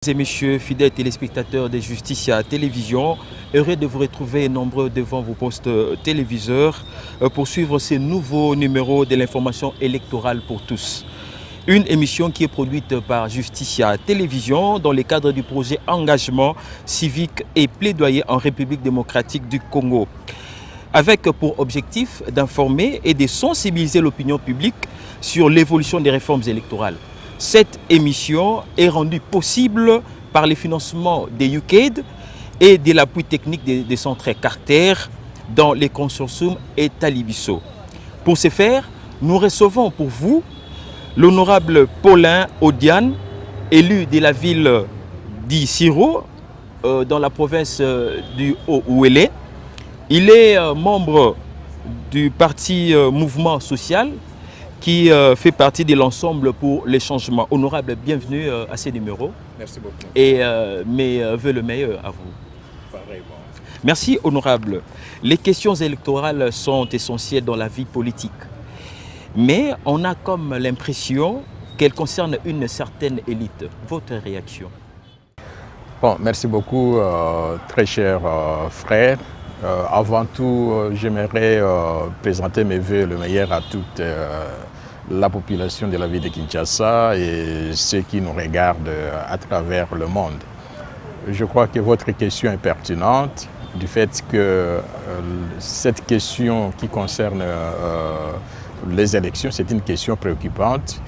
Mesdames et messieurs, fidèles téléspectateurs de Justicia Télévision, heureux de vous retrouver nombreux devant vos postes téléviseurs pour suivre ce nouveau numéro de l'information électorale pour tous. Une émission qui est produite par Justicia Télévision dans le cadre du projet Engagement civique et plaidoyer en République démocratique du Congo, avec pour objectif d'informer et de sensibiliser l'opinion publique sur l'évolution des réformes électorales. Cette émission est rendue possible par le financement des UCAID et de l'appui technique des centres Carter dans les consortiums et Talibiso. Pour ce faire, nous recevons pour vous l'honorable Paulin Odiane, élu de la ville d'Isiro, dans la province du Haut-Ouélé. Il est membre du parti Mouvement Social, qui fait partie de l'ensemble pour les changements. Honorable, bienvenue à ces numéros. Merci beaucoup. Et mes vœux le meilleur à vous. Pareillement. Merci, honorable. Les questions électorales sont essentielles dans la vie politique. Mais on a comme l'impression qu'elles concernent une certaine élite. Votre réaction? Bon, merci beaucoup, très cher frère. Avant tout, j'aimerais présenter mes vœux le meilleur à toute la population de la ville de Kinshasa et ceux qui nous regardent à travers le monde. Je crois que votre question est pertinente du fait que cette question qui concerne les élections, c'est une question préoccupante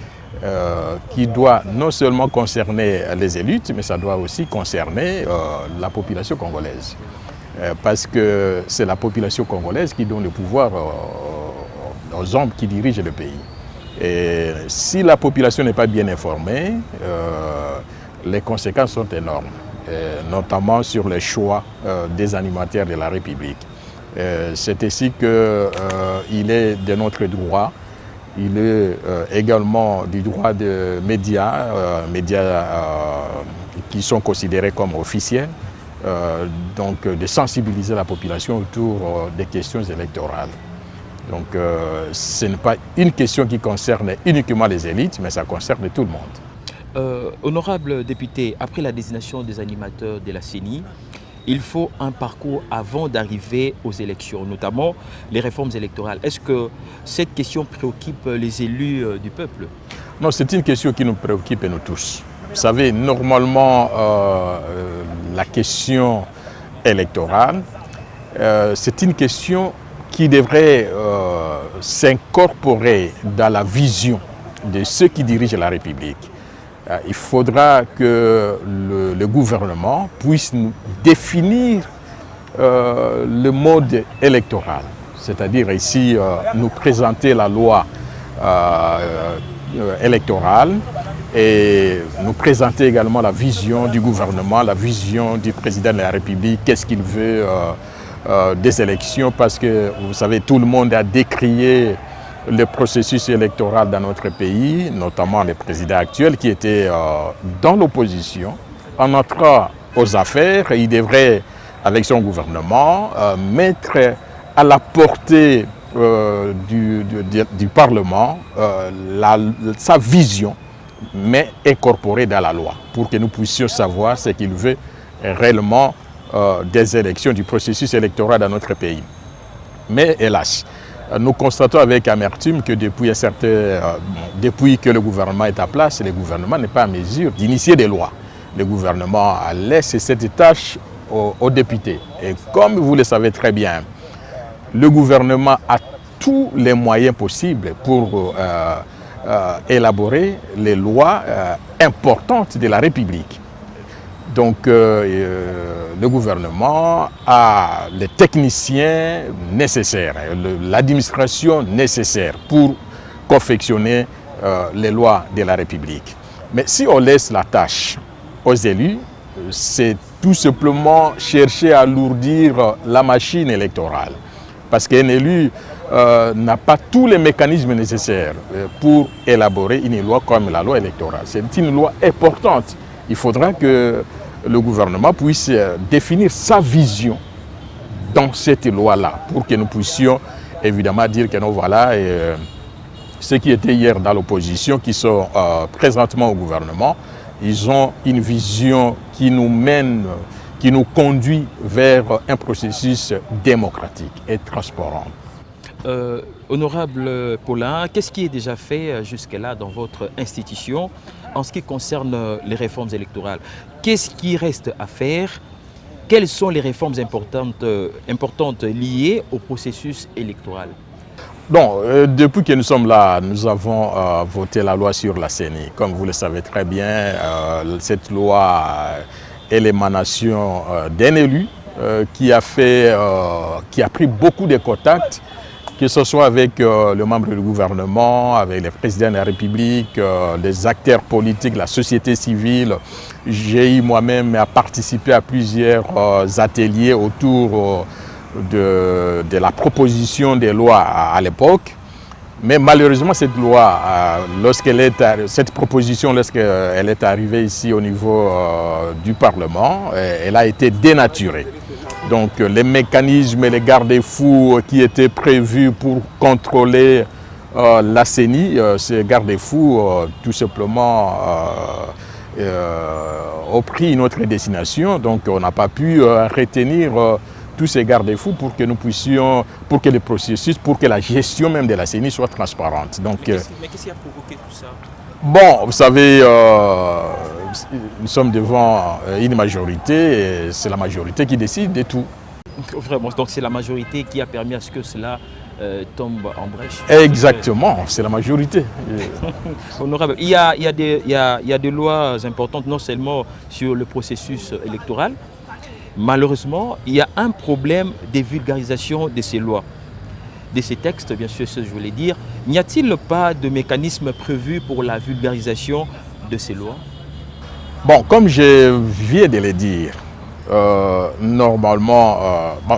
qui doit non seulement concerner les élites, mais ça doit aussi concerner la population congolaise. Parce que c'est la population congolaise qui donne le pouvoir aux hommes qui dirigent le pays. Et si la population n'est pas bien informée, les conséquences sont énormes, notamment sur les choix des animateurs de la République. C'est ainsi qu'il est de notre droit, il est également du droit des médias, qui sont considérés comme officiels, donc de sensibiliser la population autour des questions électorales. Donc ce n'est pas une question qui concerne uniquement les élites, mais ça concerne tout le monde. Honorable député, après la désignation des animateurs de la CENI, il faut un parcours avant d'arriver aux élections, notamment les réformes électorales. Est-ce que cette question préoccupe les élus du peuple? Non, c'est une question qui nous préoccupe, nous tous. Vous savez, normalement, la question électorale, c'est une question qui devrait s'incorporer dans la vision de ceux qui dirigent la République. Il faudra que le gouvernement puisse nous définir le mode électoral, c'est-à-dire ici nous présenter la loi électorale et nous présenter également la vision du gouvernement, la vision du président de la République, qu'est-ce qu'il veut des élections, parce que vous savez, tout le monde a décrié le processus électoral dans notre pays, notamment le président actuel qui était dans l'opposition. En entrant aux affaires, il devrait, avec son gouvernement, mettre à la portée du Parlement sa vision, mais incorporée dans la loi, pour que nous puissions savoir ce qu'il veut réellement des élections, du processus électoral dans notre pays. Mais hélas, nous constatons avec amertume que depuis que le gouvernement est à place, le gouvernement n'est pas en mesure d'initier des lois. Le gouvernement a laissé cette tâche aux députés. Et comme vous le savez très bien, le gouvernement a tous les moyens possibles pour élaborer les lois importantes de la République. Donc le gouvernement a les techniciens nécessaires, l'administration nécessaire pour confectionner les lois de la République. Mais si on laisse la tâche aux élus, c'est tout simplement chercher à alourdir la machine électorale. Parce qu'un élu n'a pas tous les mécanismes nécessaires pour élaborer une loi comme la loi électorale. C'est une loi importante. Il faudra que le gouvernement puisse définir sa vision dans cette loi-là, pour que nous puissions évidemment dire que nous voilà, ceux qui étaient hier dans l'opposition, qui sont présentement au gouvernement, Ils ont une vision qui nous mène, qui nous conduit vers un processus démocratique et transparent. Honorable Paulin, qu'est-ce qui est déjà fait jusque-là dans votre institution en ce qui concerne les réformes électorales? Qu'est-ce qui reste à faire? Quelles sont les réformes importantes liées au processus électoral? Depuis que nous sommes là, nous avons voté la loi sur la CENI. Comme vous le savez très bien, cette loi est l'émanation d'un élu qui a pris beaucoup de contacts, que ce soit avec le membre du gouvernement, avec le président de la République, les acteurs politiques, la société civile. J'ai eu moi-même à participer à plusieurs ateliers autour de la proposition des lois à l'époque. Mais malheureusement, cette loi, cette proposition, lorsqu'elle est arrivée ici au niveau du Parlement, elle a été dénaturée. Donc les mécanismes et les garde-fous qui étaient prévus pour contrôler la CENI, ces garde-fous, tout simplement, ont pris une autre destination. Donc on n'a pas pu retenir tous ces garde-fous pour que nous puissions, pour que le processus, pour que la gestion même de la CENI soit transparente. Donc, mais qu'est-ce qui a provoqué tout ça? Bon, vous savez, nous sommes devant une majorité et c'est la majorité qui décide de tout. Vraiment, donc c'est la majorité qui a permis à ce que cela tombe en brèche? Exactement, c'est la majorité. Honorable, il y a des lois importantes, non seulement sur le processus électoral. Malheureusement, il y a un problème de vulgarisation de ces lois, de ces textes, bien sûr, ce que je voulais dire. N'y a-t-il pas de mécanisme prévu pour la vulgarisation de ces lois? Bon, comme je viens de le dire, normalement,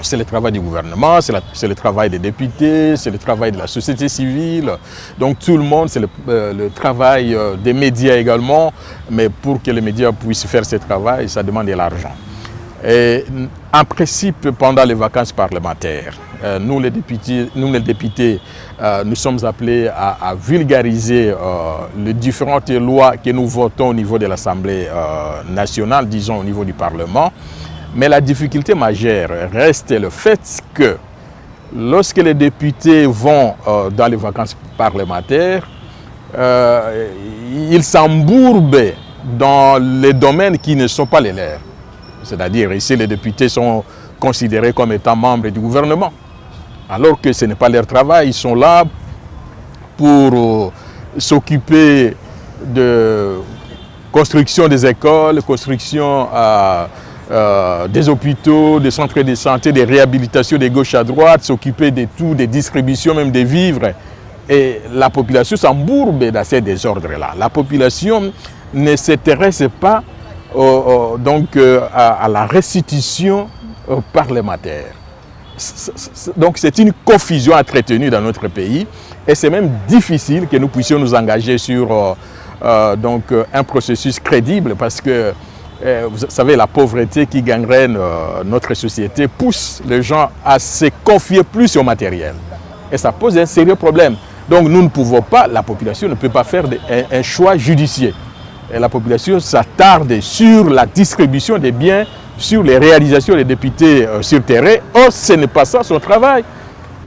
c'est le travail du gouvernement, c'est le travail des députés, c'est le travail de la société civile. Donc tout le monde, c'est le travail des médias également. Mais pour que les médias puissent faire ce travail, ça demande de l'argent. Et en principe, pendant les vacances parlementaires, nous les députés, nous sommes appelés à vulgariser les différentes lois que nous votons au niveau de l'Assemblée nationale, disons au niveau du Parlement. Mais la difficulté majeure reste le fait que lorsque les députés vont dans les vacances parlementaires, ils s'embourbent dans les domaines qui ne sont pas les leurs. C'est-à-dire ici, les députés sont considérés comme étant membres du gouvernement, alors que ce n'est pas leur travail. Ils sont là pour s'occuper de construction des écoles, construction des hôpitaux, des centres de santé, des réhabilitations de gauche à droite, s'occuper de tout, des distributions, même des vivres. Et la population s'embourbe dans ces désordres-là. La population ne s'intéresse pas à la restitution parlementaire. Donc c'est une confusion entretenue dans notre pays et c'est même difficile que nous puissions nous engager sur un processus crédible parce que vous savez, la pauvreté qui gangrène notre société pousse les gens à se confier plus au matériel et ça pose un sérieux problème. Donc nous ne pouvons pas, la population ne peut pas faire un choix judiciaire. Et la population s'attarde sur la distribution des biens, sur les réalisations des députés sur terrain. Or, ce n'est pas ça son travail.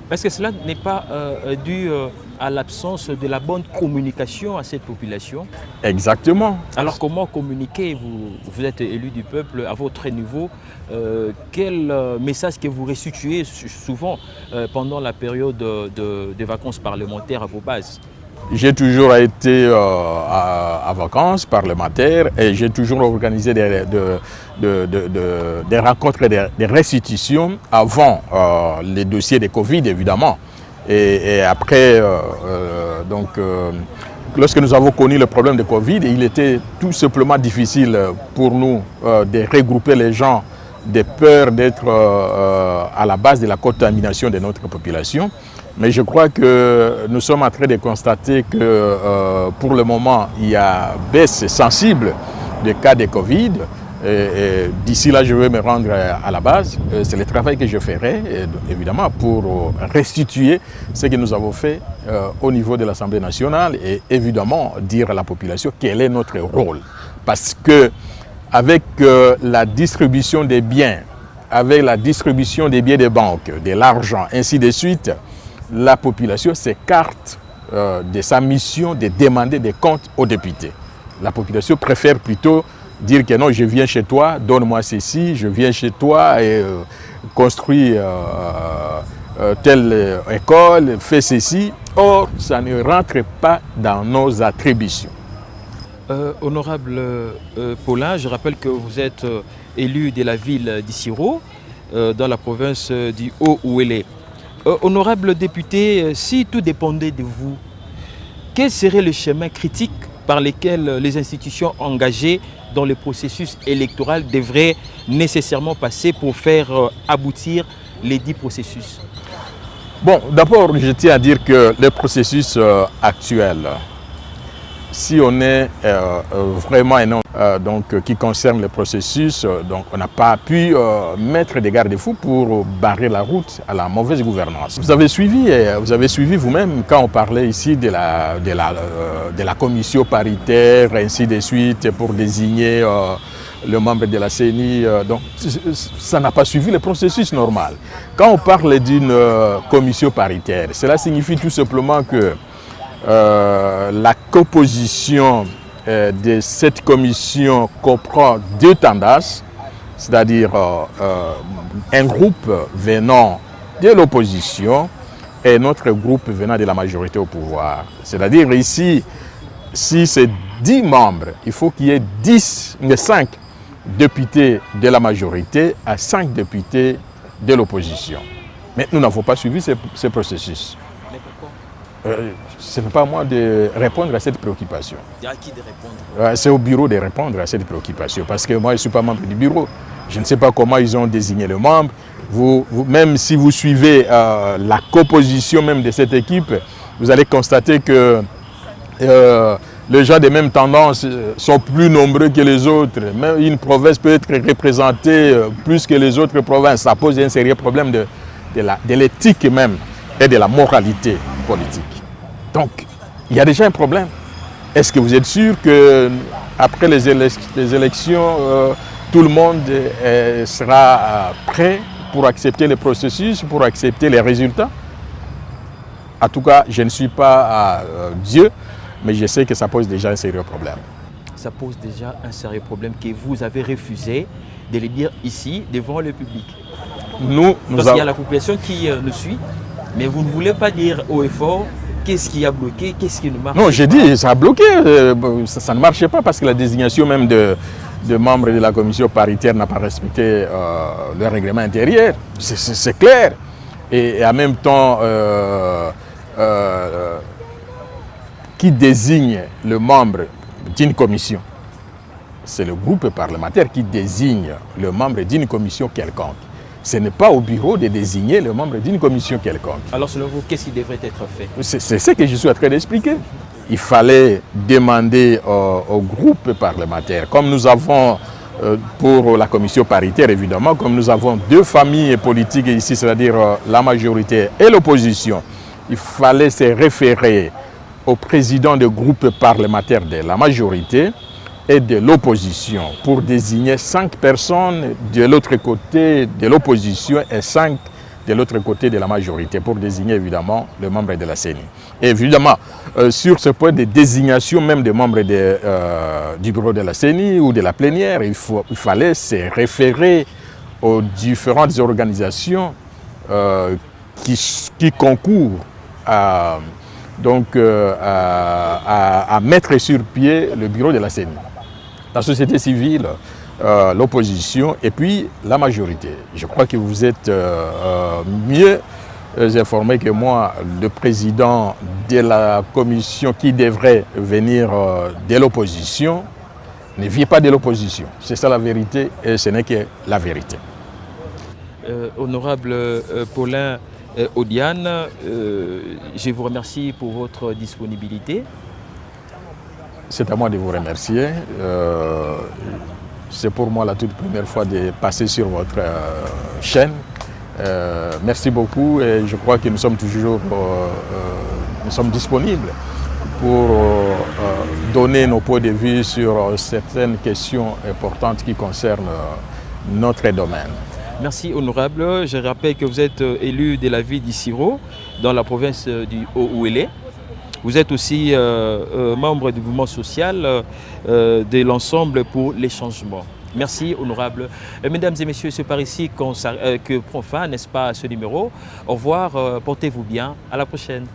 Est-ce que cela n'est pas dû à l'absence de la bonne communication à cette population? Exactement. Alors comment communiquer? Vous êtes élu du peuple à votre niveau. Quel message que vous restituez souvent pendant la période de vacances parlementaires à vos bases? J'ai toujours été à vacances parlementaires et j'ai toujours organisé des rencontres et des restitutions avant les dossiers de Covid, évidemment. Et après, lorsque nous avons connu le problème de Covid, il était tout simplement difficile pour nous de regrouper les gens de peur d'être à la base de la contamination de notre population. Mais je crois que nous sommes en train de constater que pour le moment, il y a baisse sensible des cas de Covid. Et d'ici là, je vais me rendre à la base. C'est le travail que je ferai, évidemment, pour restituer ce que nous avons fait au niveau de l'Assemblée nationale et évidemment dire à la population quel est notre rôle. Parce que avec la distribution des biens, avec la distribution des billets de banque, de l'argent, ainsi de suite, la population s'écarte de sa mission de demander des comptes aux députés. La population préfère plutôt dire que non, je viens chez toi, donne-moi ceci, je viens chez toi et construis telle école, fais ceci. Or, ça ne rentre pas dans nos attributions. Honorable Paulin, je rappelle que vous êtes élu de la ville d'Issiro, dans la province du Haut-Ouélé. Honorable député, si tout dépendait de vous, quel serait le chemin critique par lequel les institutions engagées dans le processus électoral devraient nécessairement passer pour faire aboutir les 10 processus? Bon, d'abord, je tiens à dire que le processus actuel, si on est vraiment un homme qui concerne le processus, donc on n'a pas pu mettre des garde-fous pour barrer la route à la mauvaise gouvernance. Vous avez suivi vous-même quand on parlait ici de la commission paritaire, ainsi de suite, pour désigner le membre de la CENI. Donc ça n'a pas suivi le processus normal. Quand on parle d'une commission paritaire, cela signifie tout simplement que la composition de cette commission comprend deux tendances, c'est-à-dire un groupe venant de l'opposition et un autre groupe venant de la majorité au pouvoir. C'est-à-dire ici, si c'est 10 membres, il faut qu'il y ait 5 députés de la majorité à 5 députés de l'opposition. Mais nous n'avons pas suivi ce processus. Ce n'est pas à moi de répondre à cette préoccupation. À qui de répondre? C'est au bureau de répondre à cette préoccupation. Parce que moi, je ne suis pas membre du bureau. Je ne sais pas comment ils ont désigné le membre. Même si vous suivez la composition même de cette équipe, vous allez constater que les gens des mêmes tendances sont plus nombreux que les autres. Même une province peut être représentée plus que les autres provinces. Ça pose un sérieux problème de l'éthique même et de la moralité politique. Donc, il y a déjà un problème. Est-ce que vous êtes sûr qu'après les élections, tout le monde sera prêt pour accepter le processus, pour accepter les résultats? En tout cas, je ne suis pas Dieu, mais je sais que ça pose déjà un sérieux problème. Ça pose déjà un sérieux problème que vous avez refusé de le dire ici, devant le public. Parce qu'il y a la population qui nous suit, mais vous ne voulez pas dire haut et fort qu'est-ce qui a bloqué, qu'est-ce qui ne marche pas. Non, j'ai dit, ça a bloqué. Ça ne marchait pas parce que la désignation même de membres de la commission paritaire n'a pas respecté le règlement intérieur. C'est clair. Et en même temps, qui désigne le membre d'une commission? C'est le groupe parlementaire qui désigne le membre d'une commission quelconque. Ce n'est pas au bureau de désigner le membre d'une commission quelconque. Alors selon vous, qu'est-ce qui devrait être fait? C'est ce que je suis en train d'expliquer. Il fallait demander au groupe parlementaire, comme nous avons pour la commission paritaire évidemment, comme nous avons deux familles politiques ici, c'est-à-dire la majorité et l'opposition, il fallait se référer au président de groupe parlementaire de la majorité et de l'opposition pour désigner 5 personnes de l'autre côté de l'opposition et 5 de l'autre côté de la majorité pour désigner évidemment le membre de la CENI. Et évidemment, sur ce point de désignation même des membres du bureau de la CENI ou de la plénière, il fallait se référer aux différentes organisations qui concourent à mettre sur pied le bureau de la CENI. La société civile, l'opposition et puis la majorité. Je crois que vous êtes mieux informé que moi. Le président de la commission qui devrait venir de l'opposition ne vient pas de l'opposition. C'est ça la vérité et ce n'est que la vérité. Honorable Paulin Odiane, je vous remercie pour votre disponibilité. C'est à moi de vous remercier. C'est pour moi la toute première fois de passer sur votre chaîne. Merci beaucoup et je crois que nous sommes toujours disponibles pour donner nos points de vue sur certaines questions importantes qui concernent notre domaine. Merci honorable. Je rappelle que vous êtes élu de la ville d'Issiro, dans la province du Haut-Ouélé. Vous êtes aussi membre du mouvement social de l'ensemble pour les changements. Merci honorable. Mesdames et messieurs, c'est par ici que prend fin, n'est-ce pas, ce numéro. Au revoir, portez-vous bien, à la prochaine.